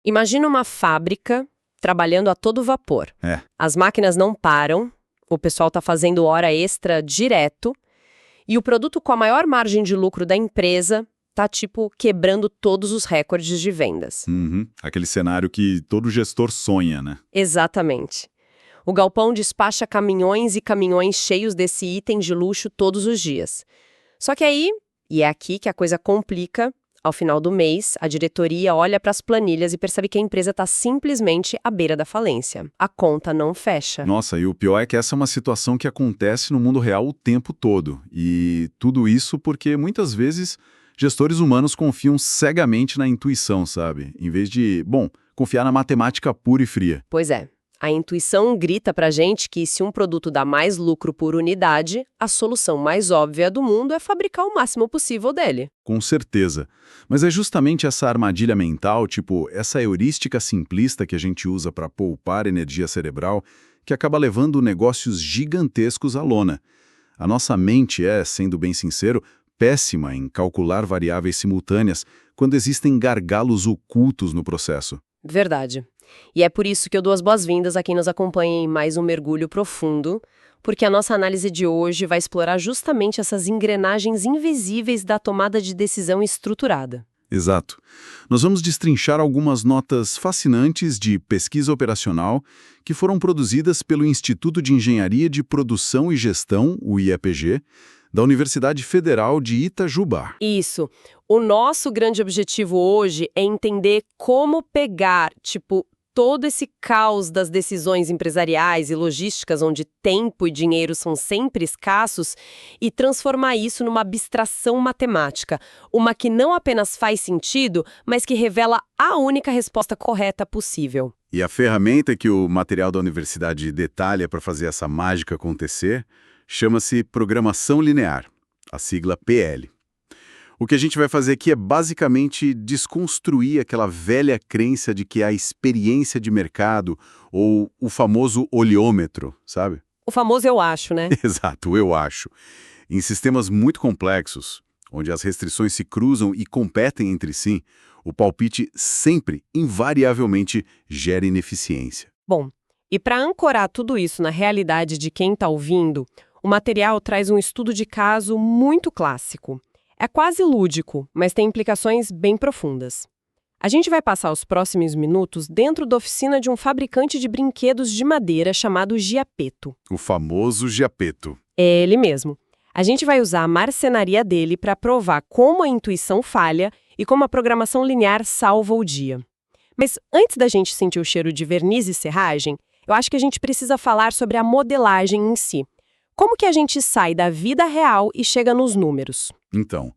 Imagina uma fábrica trabalhando a todo vapor. É, As máquinas não param, o pessoal está fazendo hora extra direto, e o produto com a maior margem de lucro da empresa tá, tipo, quebrando todos os recordes de vendas. aquele cenário que todo gestor sonha, né? Exatamente. O galpão despacha caminhões e caminhões cheios desse item de luxo todos os dias. Só que aí, e é aqui que a coisa complica, ao final do mês, a diretoria olha para as planilhas e percebe que a empresa está simplesmente à beira da falência. A conta não fecha. Nossa, e o pior é que essa é uma situação que acontece no mundo real o tempo todo. E tudo isso porque, muitas vezes, gestores humanos confiam cegamente na intuição, sabe? Em vez de, confiar na matemática pura e fria. Pois é. A intuição grita pra gente que se um produto dá mais lucro por unidade, a solução mais óbvia do mundo é fabricar o máximo possível dele. Com certeza. Mas é justamente essa armadilha mental, tipo, essa heurística simplista que a gente usa para poupar energia cerebral, que acaba levando negócios gigantescos à lona. A nossa mente é, sendo bem sincero, péssima em calcular variáveis simultâneas quando existem gargalos ocultos no processo. Verdade. E é por isso que eu dou as boas-vindas a quem nos acompanha em mais um mergulho profundo, porque a nossa análise de hoje vai explorar justamente essas engrenagens invisíveis da tomada de decisão estruturada. Exato. Nós vamos destrinchar algumas notas fascinantes de pesquisa operacional que foram produzidas pelo Instituto de Engenharia de Produção e Gestão, o IEPG, da Universidade Federal de Itajubá. Isso. O nosso grande objetivo hoje é entender como pegar, todo esse caos das decisões empresariais e logísticas, onde tempo e dinheiro são sempre escassos, e transformar isso numa abstração matemática, uma que não apenas faz sentido, mas que revela a única resposta correta possível. E a ferramenta que o material da universidade detalha para fazer essa mágica acontecer chama-se Programação Linear, a sigla PL. O que a gente vai fazer aqui é basicamente desconstruir aquela velha crença de que a experiência de mercado, ou o famoso olhômetro, sabe? O famoso eu acho, né? Exato, eu acho. Em sistemas muito complexos, onde as restrições se cruzam e competem entre si, o palpite sempre, invariavelmente, gera ineficiência. Bom, e para ancorar tudo isso na realidade de quem está ouvindo, o material traz um estudo de caso muito clássico. É quase lúdico, mas tem implicações bem profundas. A gente vai passar os próximos minutos dentro da oficina de um fabricante de brinquedos de madeira chamado Giapeto. O famoso Giapeto. É ele mesmo. A gente vai usar a marcenaria dele para provar como a intuição falha e como a programação linear salva o dia. Mas antes da gente sentir o cheiro de verniz e serragem, eu acho que a gente precisa falar sobre a modelagem em si. Como que a gente sai da vida real e chega nos números? Então,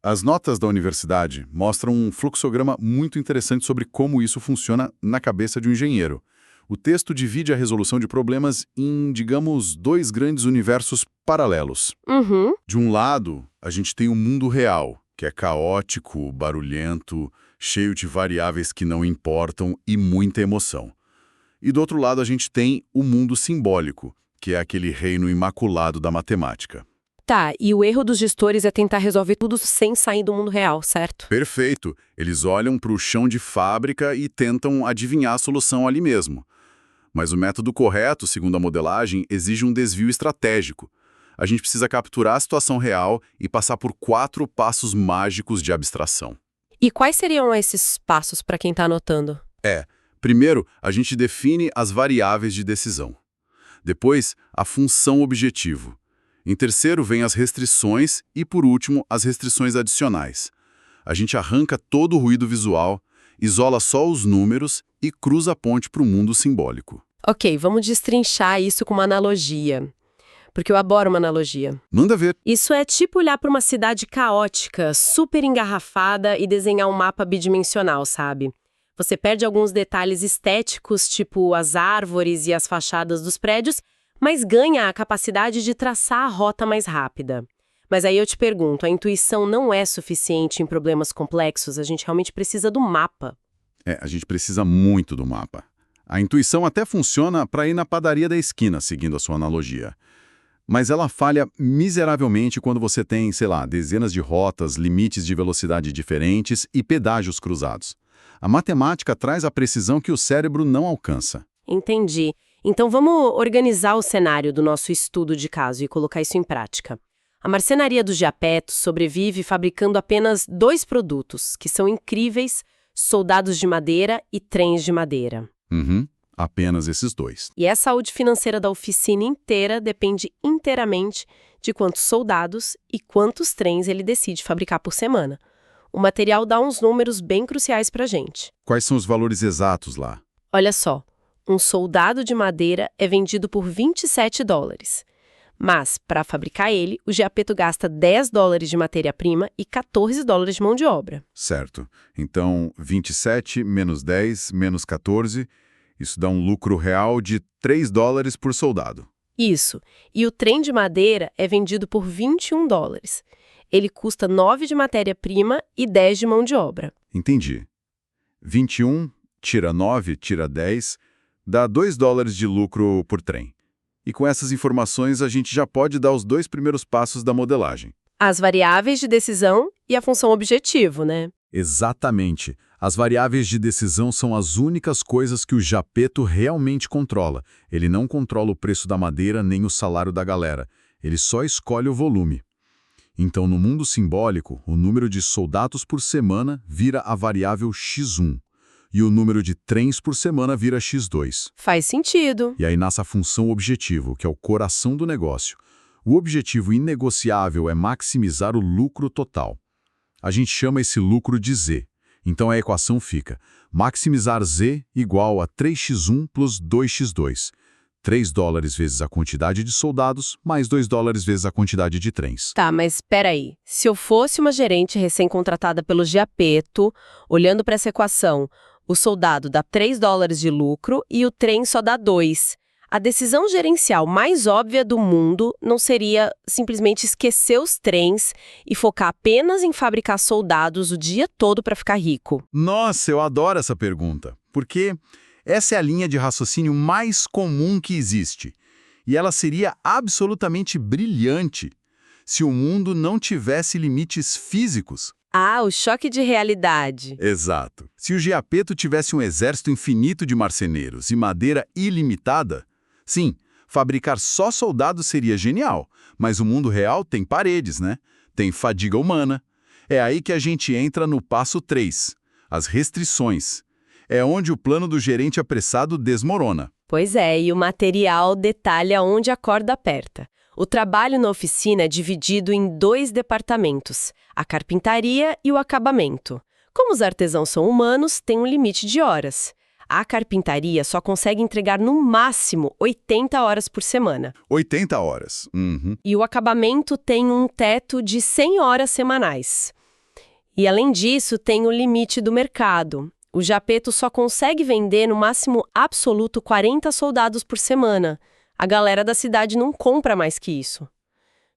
as notas da universidade mostram um fluxograma muito interessante sobre como isso funciona na cabeça de um engenheiro. O texto divide a resolução de problemas em, digamos, dois grandes universos paralelos. De um lado, a gente tem o mundo real, que é caótico, barulhento, cheio de variáveis que não importam e muita emoção. E do outro lado, a gente tem o mundo simbólico, que é aquele reino imaculado da matemática. Tá, e o erro dos gestores é tentar resolver tudo sem sair do mundo real, certo? Perfeito. Eles olham para o chão de fábrica e tentam adivinhar a solução ali mesmo. Mas o método correto, segundo a modelagem, exige um desvio estratégico. A gente precisa capturar a situação real e passar por 4 passos mágicos de abstração. E quais seriam esses passos para quem está anotando? Primeiro, a gente define as variáveis de decisão. Depois, a função objetivo. Em terceiro, vem as restrições e, por último, as restrições adicionais. A gente arranca todo o ruído visual, isola só os números e cruza a ponte para o mundo simbólico. Ok, vamos destrinchar isso com uma analogia. Porque eu adoro uma analogia. Manda ver. Isso é tipo olhar para uma cidade caótica, super engarrafada e desenhar um mapa bidimensional, sabe? Você perde alguns detalhes estéticos, tipo as árvores e as fachadas dos prédios, mas ganha a capacidade de traçar a rota mais rápida. Mas aí eu te pergunto, a intuição não é suficiente em problemas complexos? A gente realmente precisa do mapa. A gente precisa muito do mapa. A intuição até funciona para ir na padaria da esquina, seguindo a sua analogia. Mas ela falha miseravelmente quando você tem, sei lá, dezenas de rotas, limites de velocidade diferentes e pedágios cruzados. A matemática traz a precisão que o cérebro não alcança. Entendi. Então vamos organizar o cenário do nosso estudo de caso e colocar isso em prática. A marcenaria do Giappetto sobrevive fabricando apenas 2 produtos, que são incríveis: soldados de madeira e trens de madeira. Apenas esses 2. E a saúde financeira da oficina inteira depende inteiramente de quantos soldados e quantos trens ele decide fabricar por semana. O material dá uns números bem cruciais pra gente. Quais são os valores exatos lá? Olha só, um soldado de madeira é vendido por $27. Mas, para fabricar ele, o Giappetto gasta $10 de matéria-prima e $14 de mão de obra. Certo. Então, 27 menos 10 menos 14, isso dá um lucro real de $3 por soldado. Isso. E o trem de madeira é vendido por $21. Ele custa 9 de matéria-prima e 10 de mão de obra. Entendi. 21 tira 9, tira 10, dá $2 de lucro por trem. E com essas informações a gente já pode dar os 2 primeiros passos da modelagem. As variáveis de decisão e a função objetivo, né? Exatamente. As variáveis de decisão são as únicas coisas que o Giappetto realmente controla. Ele não controla o preço da madeira nem o salário da galera. Ele só escolhe o volume. Então, no mundo simbólico, o número de soldados por semana vira a variável x1. E o número de trens por semana vira x2. Faz sentido. E aí nasce a função objetivo, que é o coração do negócio. O objetivo inegociável é maximizar o lucro total. A gente chama esse lucro de Z. Então a equação fica: maximizar Z igual a 3x1 plus 2x2. $3 vezes a quantidade de soldados, mais $2 vezes a quantidade de trens. Tá, mas espera aí. Se eu fosse uma gerente recém-contratada pelo Giappetto, olhando para essa equação, o soldado dá $3 de lucro e o trem só dá 2. A decisão gerencial mais óbvia do mundo não seria simplesmente esquecer os trens e focar apenas em fabricar soldados o dia todo para ficar rico? Nossa, eu adoro essa pergunta, porque essa é a linha de raciocínio mais comum que existe. E ela seria absolutamente brilhante se o mundo não tivesse limites físicos. Ah, o choque de realidade. Exato. Se o Giappetto tivesse um exército infinito de marceneiros e madeira ilimitada, sim, fabricar só soldados seria genial, mas o mundo real tem paredes, né? Tem fadiga humana. É aí que a gente entra no passo 3, as restrições. É onde o plano do gerente apressado desmorona. Pois é, e o material detalha onde a corda aperta. O trabalho na oficina é dividido em 2 departamentos, a carpintaria e o acabamento. Como os artesãos são humanos, tem um limite de horas. A carpintaria só consegue entregar no máximo 80 horas por semana. 80 horas. E o acabamento tem um teto de 100 horas semanais. E além disso, tem o limite do mercado. O Giappetto só consegue vender no máximo absoluto 40 soldados por semana. A galera da cidade não compra mais que isso.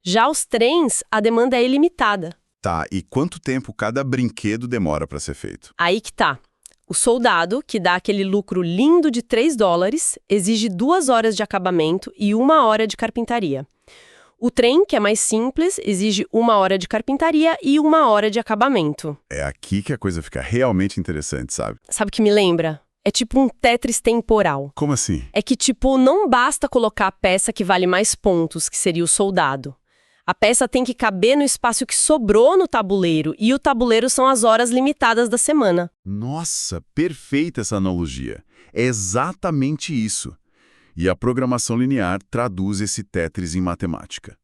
Já os trens, a demanda é ilimitada. Tá, e quanto tempo cada brinquedo demora para ser feito? Aí que tá. O soldado, que dá aquele lucro lindo de $3, exige 2 horas de acabamento e 1 hora de carpintaria. O trem, que é mais simples, exige 1 hora de carpintaria e 1 hora de acabamento. É aqui que a coisa fica realmente interessante, sabe? Sabe o que me lembra? É tipo um Tetris temporal. Como assim? É que, tipo, não basta colocar a peça que vale mais pontos, que seria o soldado. A peça tem que caber no espaço que sobrou no tabuleiro, e o tabuleiro são as horas limitadas da semana. Nossa, perfeita essa analogia. É exatamente isso. E a programação linear traduz esse Tetris em matemática.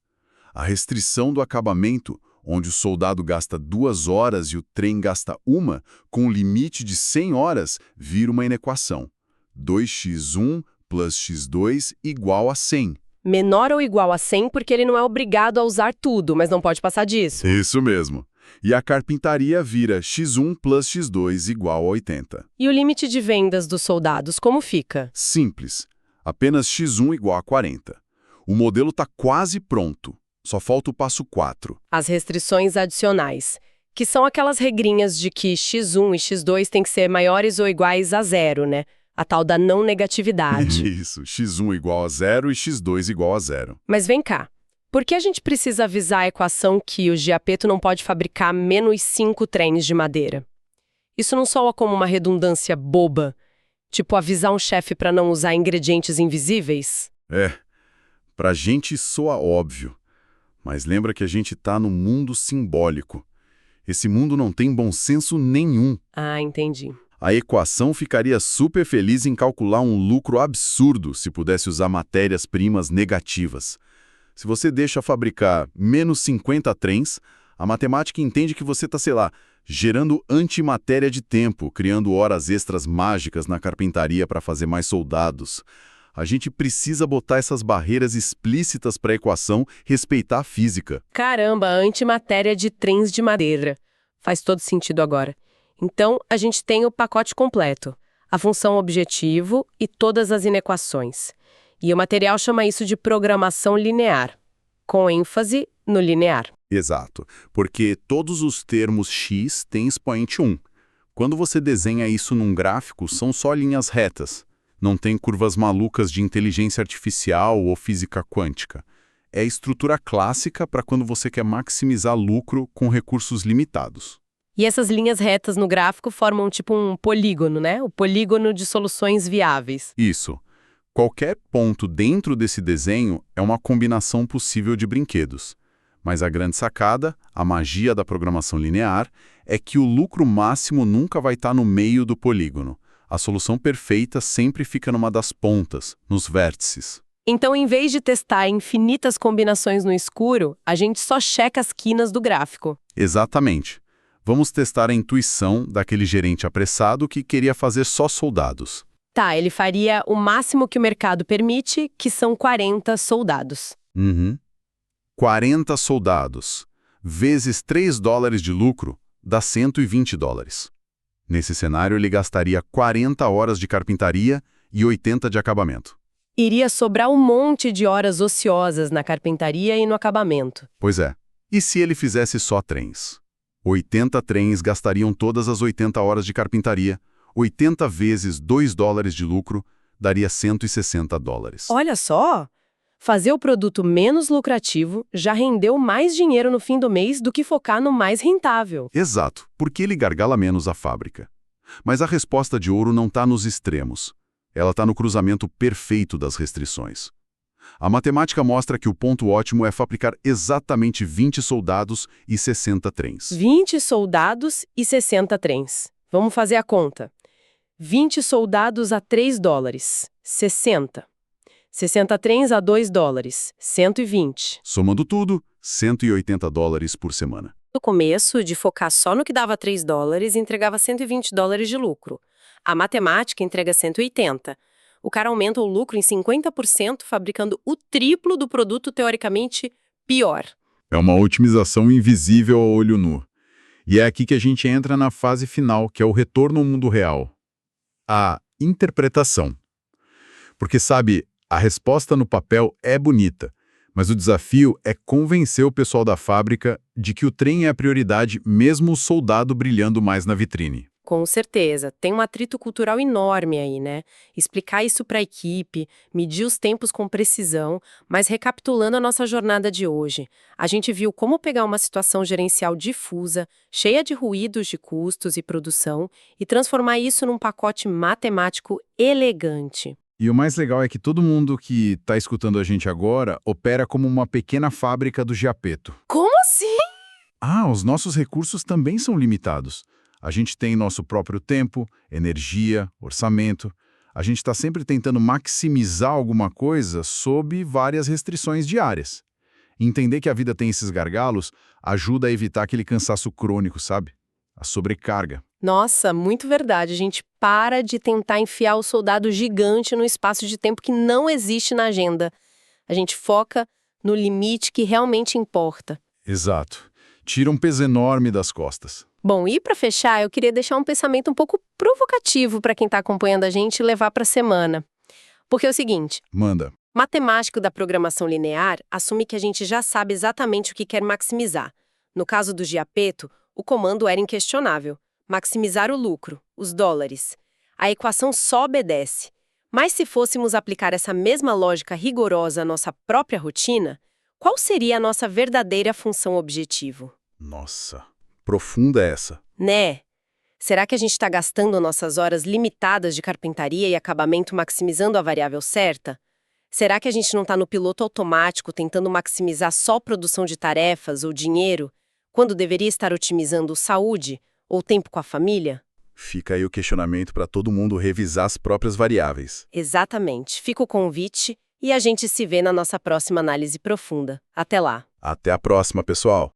A restrição do acabamento, onde o soldado gasta 2 horas e o trem gasta 1, com um limite de 100 horas, vira uma inequação. 2x1 plus x2 igual a 100. Menor ou igual a 100 porque ele não é obrigado a usar tudo, mas não pode passar disso. Isso mesmo. E a carpintaria vira x1 plus x2 igual a 80. E o limite de vendas dos soldados, como fica? Simples. Apenas x1 igual a 40. O modelo está quase pronto. Só falta o passo 4. As restrições adicionais, que são aquelas regrinhas de que x1 e x2 têm que ser maiores ou iguais a 0, né? A tal da não negatividade. Isso, x1 igual a 0 e x2 igual a 0. Mas vem cá, por que a gente precisa avisar a equação que o Giappetto não pode fabricar menos 5 trens de madeira? Isso não soa como uma redundância boba? Tipo avisar um chefe para não usar ingredientes invisíveis? É, pra gente soa óbvio, mas lembra que a gente tá num mundo simbólico. Esse mundo não tem bom senso nenhum. Ah, entendi. A equação ficaria super feliz em calcular um lucro absurdo se pudesse usar matérias-primas negativas. Se você deixa fabricar menos 50 trens, a matemática entende que você está, sei lá, gerando antimatéria de tempo, criando horas extras mágicas na carpintaria para fazer mais soldados. A gente precisa botar essas barreiras explícitas para a equação, respeitar a física. Caramba, antimatéria de trens de madeira. Faz todo sentido agora. Então, a gente tem o pacote completo, a função objetivo e todas as inequações. E o material chama isso de programação linear, com ênfase no linear. Exato, porque todos os termos x têm expoente 1. Quando você desenha isso num gráfico, são só linhas retas. Não tem curvas malucas de inteligência artificial ou física quântica. É a estrutura clássica para quando você quer maximizar lucro com recursos limitados. E essas linhas retas no gráfico formam tipo um polígono, né? O polígono de soluções viáveis. Isso. Qualquer ponto dentro desse desenho é uma combinação possível de brinquedos. Mas a grande sacada, a magia da programação linear, é que o lucro máximo nunca vai estar no meio do polígono. A solução perfeita sempre fica numa das pontas, nos vértices. Então, em vez de testar infinitas combinações no escuro, a gente só checa as quinas do gráfico. Exatamente. Vamos testar a intuição daquele gerente apressado que queria fazer só soldados. Tá, ele faria o máximo que o mercado permite, que são 40 soldados. 40 soldados, vezes $3 de lucro, dá $120. Nesse cenário, ele gastaria 40 horas de carpintaria e 80 de acabamento. Iria sobrar um monte de horas ociosas na carpintaria e no acabamento. Pois é. E se ele fizesse só trens? 80 trens gastariam todas as 80 horas de carpintaria. 80 vezes $2 de lucro daria $160. Olha só! Fazer o produto menos lucrativo já rendeu mais dinheiro no fim do mês do que focar no mais rentável. Exato, porque ele gargala menos a fábrica. Mas a resposta de ouro não está nos extremos. Ela está no cruzamento perfeito das restrições. A matemática mostra que o ponto ótimo é fabricar exatamente 20 soldados e 60 trens. 20 soldados e 60 trens. Vamos fazer a conta. 20 soldados a $3, 60. 60 trens a $2, 120. Somando tudo, $180 por semana. No começo, de focar só no que dava $3, entregava $120 de lucro. A matemática entrega 180. O cara aumenta o lucro em 50% fabricando o triplo do produto teoricamente pior. É uma otimização invisível ao olho nu. E é aqui que a gente entra na fase final, que é o retorno ao mundo real. A interpretação. Porque, sabe, a resposta no papel é bonita, mas o desafio é convencer o pessoal da fábrica de que o trem é a prioridade, mesmo o soldado brilhando mais na vitrine. Com certeza. Tem um atrito cultural enorme aí, né? Explicar isso para a equipe, medir os tempos com precisão, mas recapitulando a nossa jornada de hoje, a gente viu como pegar uma situação gerencial difusa, cheia de ruídos de custos e produção, e transformar isso num pacote matemático elegante. E o mais legal é que todo mundo que está escutando a gente agora opera como uma pequena fábrica do Giapeto. Como assim? Os nossos recursos também são limitados. A gente tem nosso próprio tempo, energia, orçamento. A gente está sempre tentando maximizar alguma coisa sob várias restrições diárias. Entender que a vida tem esses gargalos ajuda a evitar aquele cansaço crônico, sabe? A sobrecarga. Nossa, muito verdade. A gente para de tentar enfiar o soldado gigante no espaço de tempo que não existe na agenda. A gente foca no limite que realmente importa. Exato. Tira um peso enorme das costas. Bom, e para fechar, eu queria deixar um pensamento um pouco provocativo para quem está acompanhando a gente e levar para a semana. Porque é o seguinte, Manda. matemático da programação linear assume que a gente já sabe exatamente o que quer maximizar. No caso do Giapeto, o comando era inquestionável. Maximizar o lucro, os dólares. A equação só obedece. Mas se fôssemos aplicar essa mesma lógica rigorosa à nossa própria rotina, qual seria a nossa verdadeira função objetivo? Nossa, profunda essa. Né? Será que a gente está gastando nossas horas limitadas de carpintaria e acabamento maximizando a variável certa? Será que a gente não está no piloto automático tentando maximizar só a produção de tarefas ou dinheiro, quando deveria estar otimizando saúde ou tempo com a família? Fica aí o questionamento para todo mundo revisar as próprias variáveis. Exatamente. Fica o convite e a gente se vê na nossa próxima análise profunda. Até lá! Até a próxima, pessoal!